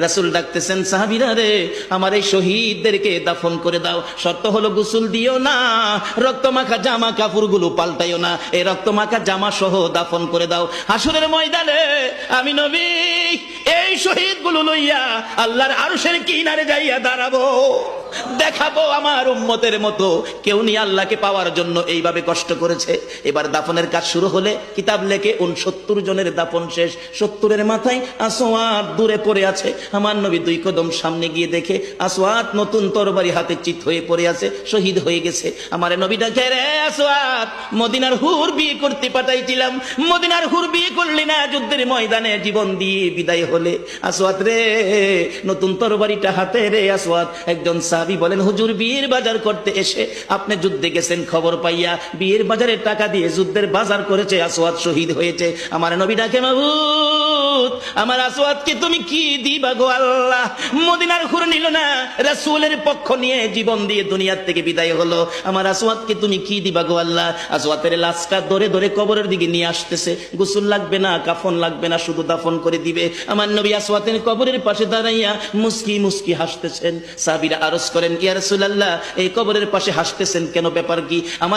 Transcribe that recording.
রাসূল ডাকতেছেন, সাহাবীরা রে, আমার এই শহীদদেরকে দাফন করে দাও। শর্ত হলো গোসল দিও না, রক্তমাখা জামা কাপড়গুলো পাল্টাইও না, এই রক্তমাখা জামা সহ দাফন করে দাও। হাসরের ময়দানে আমি নবী এই শহীদগুলো লইয়া আল্লাহর আরশের কিনারে যাইয়া দাঁড়াবো, দেখাবো আমার উম্মতের মতো কেউ নিয়ে আল্লাহকে পাওয়ার জন্য এইভাবে কষ্ট করেছে। এবার দাফনের কাজ শুরু হলে কিতাব লেখে 69 জনের দাফন শেষ। 70-এর মাথায় আসওয়াদ দূরে পড়ে আছে। আমার নবী 2 কদম সামনে গিয়ে দেখে আসওয়াদ নতুন তরবারি হাতে চিত হয়ে পড়ে আছে, শহীদ হয়ে গেছে। আমার নবী ডাকে, রে আসওয়াদ, মদিনার হুর বিয়ে করতে পাঠাইছিলাম, মদিনার হুর বিয়ে করলি না, যুদ্ধের ময়দানে জীবন দিয়ে বিদায় হলে। আসওয়াদ রে, নতুন তরবারিটা হাতে রে। আসওয়াদ একজন সাহাবী বলেন, হুজুর বিয়ের বাজার করতে এসে আপনি যুদ্ধে গেছেন, খবর পাইয়া বিয়ের বাজারের টাকা দিয়ে যুদ্ধের বাজার করেছে, আসওয়াদ শহীদ হয়েছে। আমার নবী ডাকে, মাবুদ, আমার আসওয়াদকে তুমি কি দিবা গো আল্লাহ? মদিনার হুর নিল না, রাসূলের পক্ষ নিয়ে জীবন দিয়ে দুনিয়ার থেকে বিদায় হলো, আমার আসওয়াদকে তুমি কি দিবা গো আল্লাহ? আসওয়াদের লাশটা ধরে ধরে কবরের দিকে নিয়ে আসতেছে। গোসল লাগবে না, কাফন লাগবে না, শুধু দাফন করে দিবে। আমার নবী আসওয়াদের কবরের পাশে দাঁড়াইয়া মুস্কি মুস্কি হাসতেছেন। সাহাবীরা আরজ করেন, ইয়া রাসূলুল্লাহ, এই কবরের পাশে হাসতেছেন কেন, ব্যাপার কি? আমার